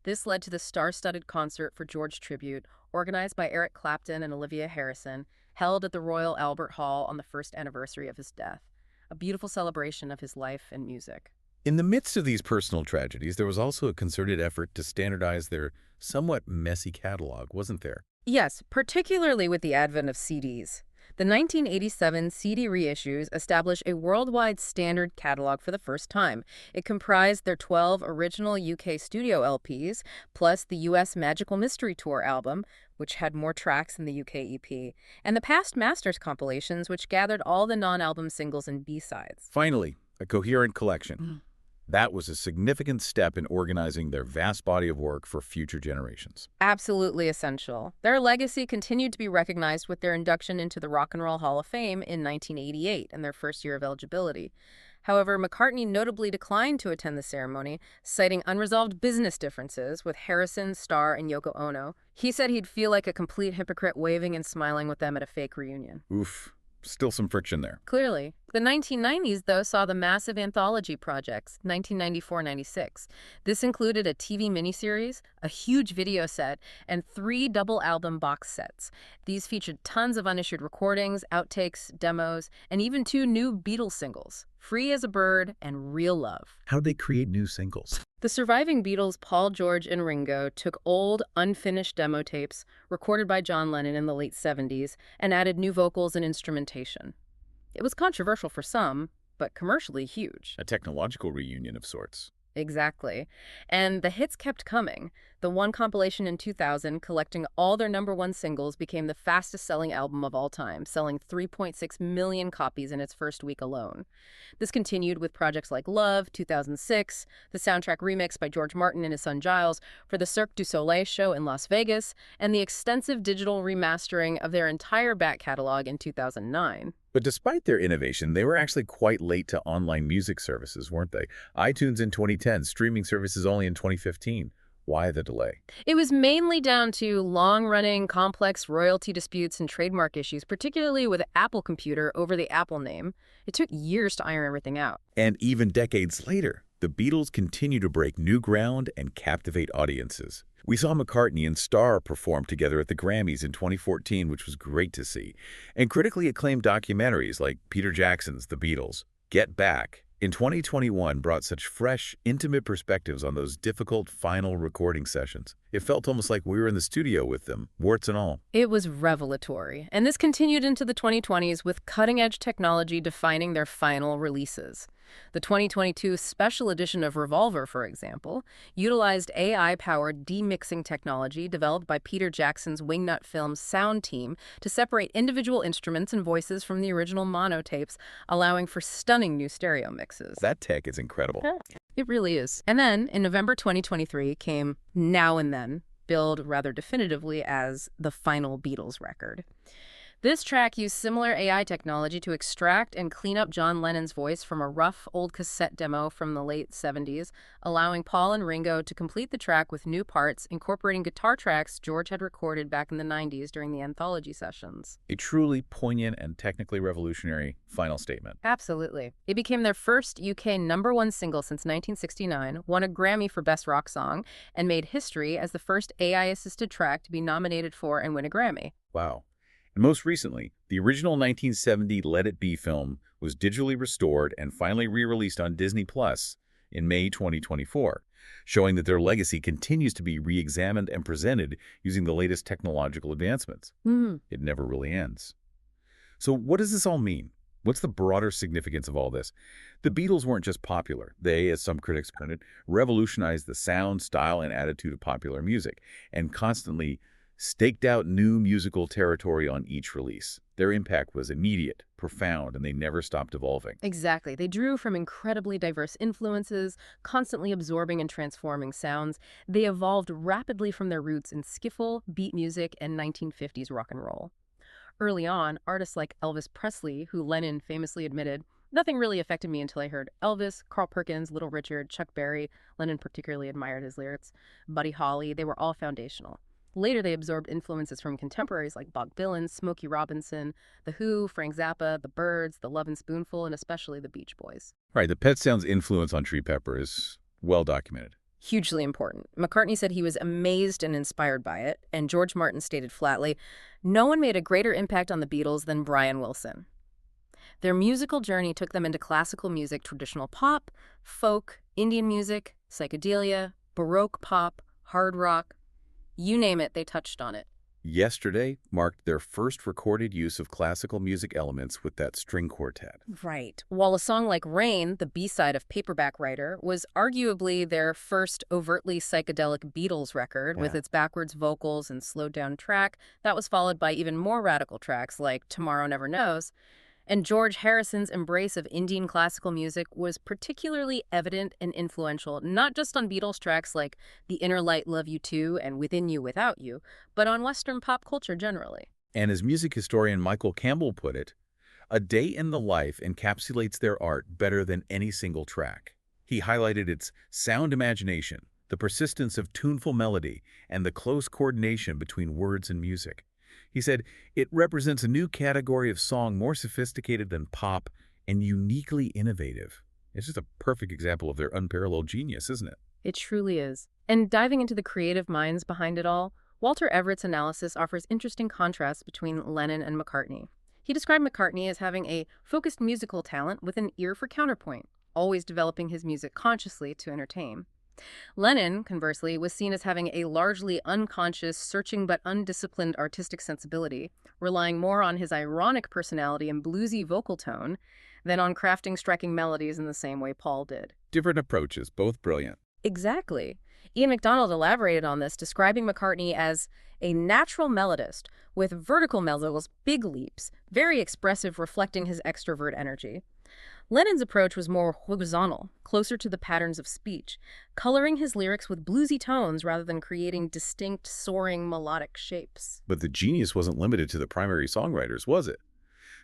This led to the star-studded concert for George tribute, organized by Eric Clapton and Olivia Harrison, held at the Royal Albert Hall on the first anniversary of his death. A beautiful celebration of his life and music. In the midst of these personal tragedies, there was also a concerted effort to standardize their somewhat messy catalog, wasn't there? Yes, particularly with the advent of CDs. The 1987 CD reissues established a worldwide standard catalog for the first time. It comprised their 12 original UK studio LPs, plus the US Magical Mystery Tour album, which had more tracks than the UK EP, and the Past Masters compilations, which gathered all the non-album singles and B-sides. Finally, a coherent collection. That was a significant step in organizing their vast body of work for future generations. Absolutely essential. Their legacy continued to be recognized with their induction into the Rock and Roll Hall of Fame in 1988 and their first year of eligibility. However, McCartney notably declined to attend the ceremony, citing unresolved business differences with Harrison, Starr, and Yoko Ono. He said he'd feel like a complete hypocrite waving and smiling with them at a fake reunion. Oof. Still some friction there. Clearly. The 1990s, though, saw the massive anthology projects, 1994-96. This included a TV miniseries, a huge video set, and 3 double-album box sets. These featured tons of unissued recordings, outtakes, demos, and even 2 new Beatles singles, Free as a Bird and Real Love. How did they create new singles? The surviving Beatles, Paul, George, and Ringo, took old, unfinished demo tapes recorded by John Lennon in the late 70s and added new vocals and instrumentation. It was controversial for some, but commercially huge. A technological reunion of sorts. Exactly. And the hits kept coming. The one compilation in 2000, collecting all their #1 singles, became the fastest-selling album of all time, selling 3.6 million copies in its first week alone. This continued with projects like Love, 2006, the soundtrack remix by George Martin and his son Giles for the Cirque du Soleil show in Las Vegas, and the extensive digital remastering of their entire back catalog in 2009. But despite their innovation, they were actually quite late to online music services, weren't they? iTunes in 2010, streaming services only in 2015. Why the delay? It was mainly down to long-running, complex royalty disputes and trademark issues, particularly with Apple Computer over the Apple name. It took years to iron everything out. And even decades later, the Beatles continue to break new ground and captivate audiences. We saw McCartney and Starr perform together at the Grammys in 2014, which was great to see. And critically acclaimed documentaries like Peter Jackson's The Beatles, Get Back, in 2021 brought such fresh, intimate perspectives on those difficult final recording sessions. It felt almost like we were in the studio with them, warts and all. It was revelatory, and this continued into the 2020s with cutting-edge technology defining their final releases. The 2022 special edition of Revolver, for example, utilized AI-powered demixing technology developed by Peter Jackson's Wingnut Films sound team to separate individual instruments and voices from the original mono tapes, allowing for stunning new stereo mixes. That tech is incredible. It really is. And then, in November 2023, came Now and Then, billed rather definitively as the final Beatles record. This track used similar AI technology to extract and clean up John Lennon's voice from a rough old cassette demo from the late 70s, allowing Paul and Ringo to complete the track with new parts, incorporating guitar tracks George had recorded back in the 90s during the anthology sessions. A truly poignant and technically revolutionary final statement. Absolutely. It became their first UK #1 single since 1969, won a Grammy for Best Rock Song, and made history as the first AI-assisted track to be nominated for and win a Grammy. Wow. And most recently, the original 1970 Let It Be film was digitally restored and finally re-released on Disney Plus in May 2024, showing that their legacy continues to be re-examined and presented using the latest technological advancements. It never really ends. So what does this all mean? What's the broader significance of all this? The Beatles weren't just popular. They, as some critics put it, revolutionized the sound, style, and attitude of popular music, and constantly staked out new musical territory on each release. Their impact was immediate, profound, and they never stopped evolving. Exactly. They drew from incredibly diverse influences, constantly absorbing and transforming sounds. They evolved rapidly from their roots in skiffle, beat music, and 1950s rock and roll. Early on, artists like Elvis Presley, who Lennon famously admitted, "Nothing really affected me until I heard Elvis, Carl Perkins, Little Richard, Chuck Berry." Lennon particularly admired his lyrics. Buddy Holly, they were all foundational. Later, they absorbed influences from contemporaries like Bob Dylan, Smokey Robinson, The Who, Frank Zappa, The Byrds, The Lovin' Spoonful, and especially the Beach Boys. Right, the Pet Sounds' influence on Tree Pepper is well documented. Hugely important. McCartney said he was amazed and inspired by it, and George Martin stated flatly, "No one made a greater impact on the Beatles than Brian Wilson." Their musical journey took them into classical music, traditional pop, folk, Indian music, psychedelia, Baroque pop, hard rock. You name it, they touched on it. Yesterday marked their first recorded use of classical music elements with that string quartet. Right. While a song like Rain, the B-side of Paperback Writer, was arguably their first overtly psychedelic Beatles record with its backwards vocals and slowed-down track, that was followed by even more radical tracks like Tomorrow Never Knows. And George Harrison's embrace of Indian classical music was particularly evident and influential, not just on Beatles tracks like The Inner Light, Love You Too, and Within You, Without You, but on Western pop culture generally. And as music historian Michael Campbell put it, a day in the life encapsulates their art better than any single track. He highlighted its sound imagination, the persistence of tuneful melody, and the close coordination between words and music. He said, "It represents a new category of song more sophisticated than pop and uniquely innovative." It's just a perfect example of their unparalleled genius, isn't it? It truly is. And diving into the creative minds behind it all, Walter Everett's analysis offers interesting contrasts between Lennon and McCartney. He described McCartney as having a focused musical talent with an ear for counterpoint, always developing his music consciously to entertain. Lennon, conversely, was seen as having a largely unconscious, searching but undisciplined artistic sensibility, relying more on his ironic personality and bluesy vocal tone than on crafting striking melodies in the same way Paul did. Different approaches, both brilliant. Exactly. Ian MacDonald elaborated on this, describing McCartney as a natural melodist with vertical mezzos, big leaps, very expressive, reflecting his extrovert energy. Lennon's approach was more horizontal, closer to the patterns of speech, coloring his lyrics with bluesy tones rather than creating distinct, soaring, melodic shapes. But the genius wasn't limited to the primary songwriters, was it?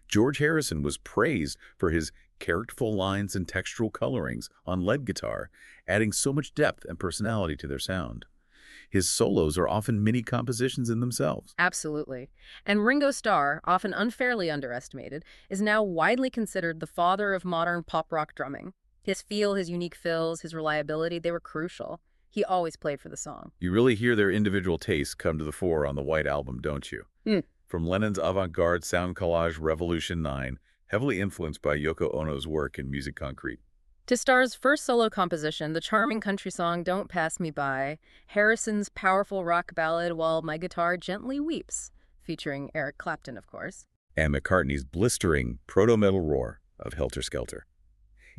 George Harrison was praised for his characterful lines and textural colorings on lead guitar, adding so much depth and personality to their sound. His solos are often mini compositions in themselves. Absolutely. And Ringo Starr, often unfairly underestimated, is now widely considered the father of modern pop rock drumming. His feel, his unique fills, his reliability, they were crucial. He always played for the song. You really hear their individual tastes come to the fore on the White Album, don't you? From Lennon's avant-garde sound collage Revolution 9, heavily influenced by Yoko Ono's work in Music Concrete. To Starr's first solo composition, the charming country song Don't Pass Me By, Harrison's powerful rock ballad While My Guitar Gently Weeps, featuring Eric Clapton, of course. And McCartney's blistering proto-metal roar of Helter Skelter.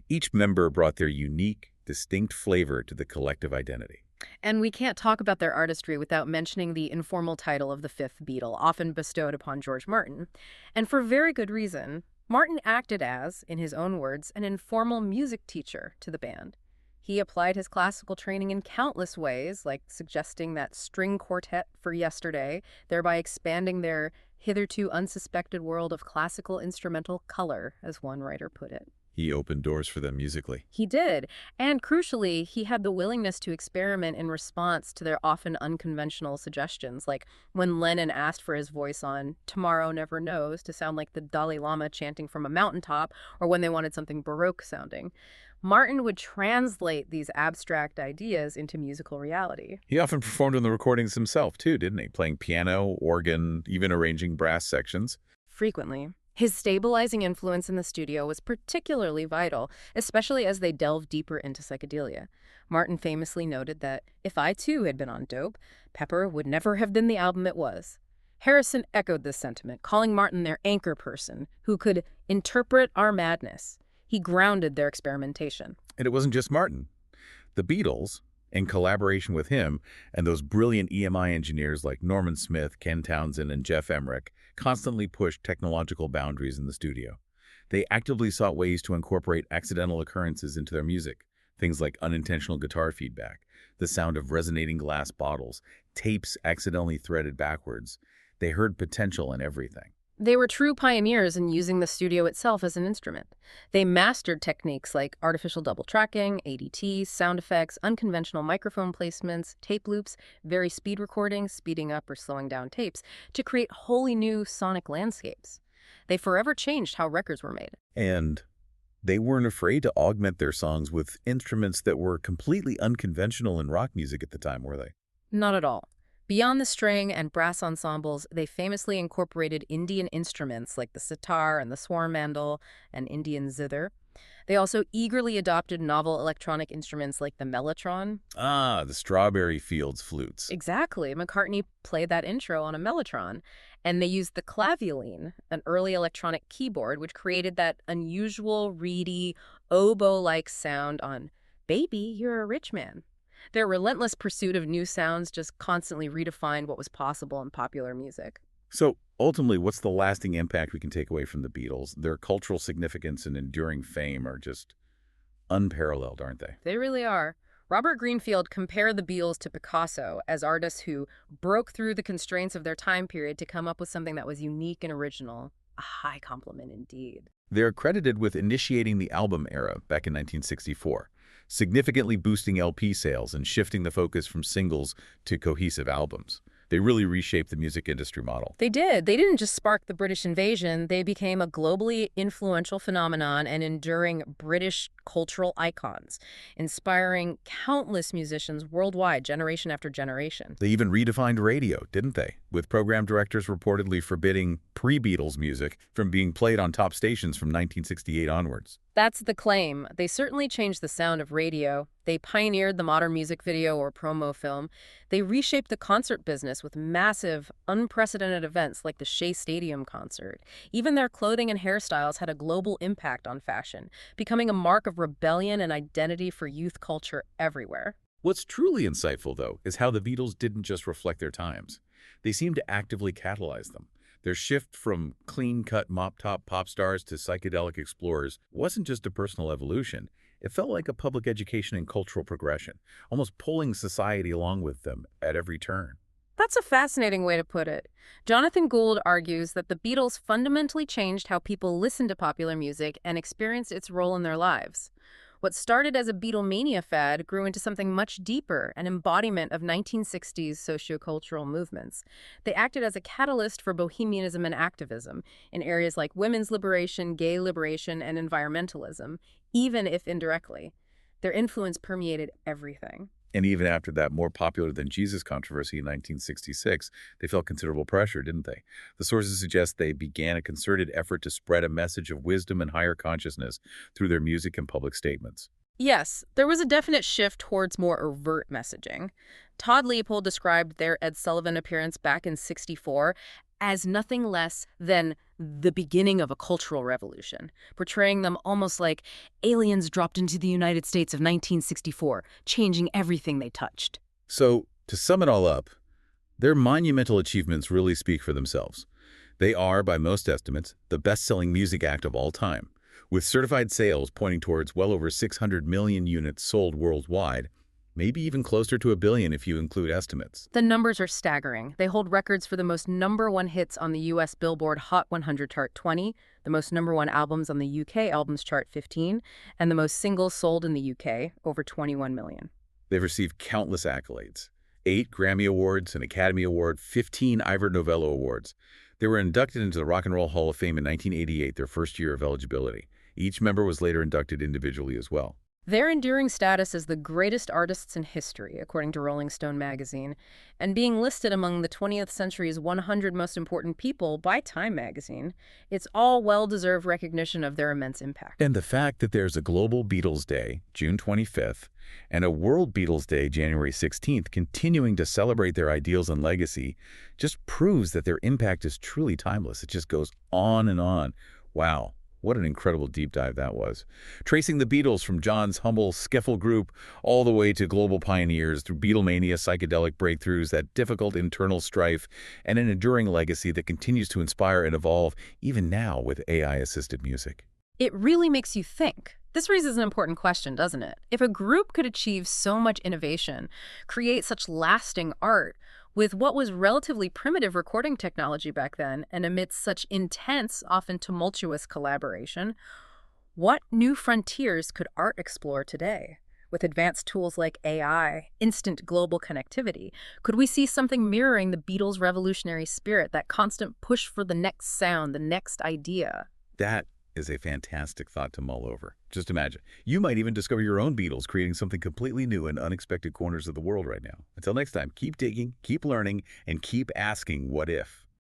Each member brought their unique, distinct flavor to the collective identity. And we can't talk about their artistry without mentioning the informal title of the fifth Beatle, often bestowed upon George Martin. And for very good reason. Martin acted as, in his own words, an informal music teacher to the band. He applied his classical training in countless ways, like suggesting that string quartet for Yesterday, thereby expanding their hitherto unsuspected world of classical instrumental color, as one writer put it. He opened doors for them musically. He did, and crucially, he had the willingness to experiment in response to their often unconventional suggestions, like when Lennon asked for his voice on Tomorrow Never Knows to sound like the Dalai Lama chanting from a mountaintop, or when they wanted something Baroque sounding. Martin would translate these abstract ideas into musical reality. He often performed on the recordings himself, too, didn't he? Playing piano, organ, even arranging brass sections. Frequently. His stabilizing influence in the studio was particularly vital, especially as they delved deeper into psychedelia. Martin famously noted that, if I too had been on dope, Pepper would never have been the album it was. Harrison echoed this sentiment, calling Martin their anchor person, who could interpret our madness. He grounded their experimentation. And it wasn't just Martin. The Beatles, in collaboration with him and those brilliant EMI engineers like Norman Smith, Ken Townsend, and Jeff Emmerich, constantly pushed technological boundaries in the studio. They actively sought ways to incorporate accidental occurrences into their music, things like unintentional guitar feedback, the sound of resonating glass bottles, tapes accidentally threaded backwards. They heard potential in everything. They were true pioneers in using the studio itself as an instrument. They mastered techniques like artificial double tracking, ADT, sound effects, unconventional microphone placements, tape loops, varied speed recordings, speeding up or slowing down tapes, to create wholly new sonic landscapes. They forever changed how records were made. And they weren't afraid to augment their songs with instruments that were completely unconventional in rock music at the time, were they? Not at all. Beyond the string and brass ensembles, they famously incorporated Indian instruments like the sitar and the swarmandal and Indian zither. They also eagerly adopted novel electronic instruments like the mellotron. Ah, the Strawberry Fields flutes. Exactly. McCartney played that intro on a mellotron. And they used the clavioline, an early electronic keyboard, which created that unusual, reedy, oboe-like sound on Baby, You're a Rich Man. Their relentless pursuit of new sounds just constantly redefined what was possible in popular music. So, ultimately, what's the lasting impact we can take away from the Beatles? Their cultural significance and enduring fame are just unparalleled, aren't they? They really are. Robert Greenfield compared the Beatles to Picasso as artists who broke through the constraints of their time period to come up with something that was unique and original. A high compliment indeed. They're credited with initiating the album era back in 1964. Significantly boosting LP sales and shifting the focus from singles to cohesive albums. They really reshaped the music industry model. They did. They didn't just spark the British invasion. They became a globally influential phenomenon and enduring British cultural icons, inspiring countless musicians worldwide, generation after generation. They even redefined radio, didn't they? With program directors reportedly forbidding pre-Beatles music from being played on top stations from 1968 onwards. That's the claim. They certainly changed the sound of radio. They pioneered the modern music video or promo film. They reshaped the concert business with massive, unprecedented events like the Shea Stadium concert. Even their clothing and hairstyles had a global impact on fashion, becoming a mark of rebellion and identity for youth culture everywhere. What's truly insightful, though, is how the Beatles didn't just reflect their times. They seemed to actively catalyze them. Their shift from clean-cut mop-top pop stars to psychedelic explorers wasn't just a personal evolution. It felt like a public education and cultural progression, almost pulling society along with them at every turn. That's a fascinating way to put it. Jonathan Gould argues that the Beatles fundamentally changed how people listened to popular music and experienced its role in their lives. What started as a Beatlemania fad grew into something much deeper, an embodiment of 1960s sociocultural movements. They acted as a catalyst for bohemianism and activism in areas like women's liberation, gay liberation, and environmentalism, even if indirectly. Their influence permeated everything. And even after that more popular than Jesus controversy in 1966, they felt considerable pressure, didn't they? The sources suggest they began a concerted effort to spread a message of wisdom and higher consciousness through their music and public statements. Yes, there was a definite shift towards more overt messaging. Todd Leopold described their Ed Sullivan appearance back in '64 as nothing less than the beginning of a cultural revolution, portraying them almost like aliens dropped into the United States of 1964, changing everything they touched. So, to sum it all up, their monumental achievements really speak for themselves. They are, by most estimates, the best-selling music act of all time, with certified sales pointing towards well over 600 million units sold worldwide. maybe even closer to 1 billion if you include estimates. The numbers are staggering. They hold records for the most #1 hits on the U.S. Billboard Hot 100 chart 20, the most #1 albums on the UK albums chart 15, and the most singles sold in the UK, over 21 million. They've received countless accolades. 8 Grammy Awards, an Academy Award, 15 Ivor Novello Awards. They were inducted into the Rock and Roll Hall of Fame in 1988, their first year of eligibility. Each member was later inducted individually as well. Their enduring status as the greatest artists in history, according to Rolling Stone magazine, and being listed among the 20th century's 100 most important people by Time magazine, it's all well-deserved recognition of their immense impact. And the fact that there's a global Beatles Day, June 25th, and a World Beatles Day, January 16th, continuing to celebrate their ideals and legacy, just proves that their impact is truly timeless. It just goes on and on. Wow. What an incredible deep dive that was. Tracing the Beatles from John's humble skiffle group all the way to global pioneers through Beatlemania, psychedelic breakthroughs, that difficult internal strife, and an enduring legacy that continues to inspire and evolve even now with AI-assisted music. It really makes you think. This raises an important question, doesn't it? If a group could achieve so much innovation, create such lasting art, with what was relatively primitive recording technology back then, and amidst such intense, often tumultuous collaboration, what new frontiers could art explore today? With advanced tools like AI, instant global connectivity, could we see something mirroring the Beatles' revolutionary spirit, that constant push for the next sound, the next idea? That is a fantastic thought to mull over. Just imagine. You might even discover your own Beatles, creating something completely new in unexpected corners of the world right now. Until next time, keep digging, keep learning, and keep asking what if.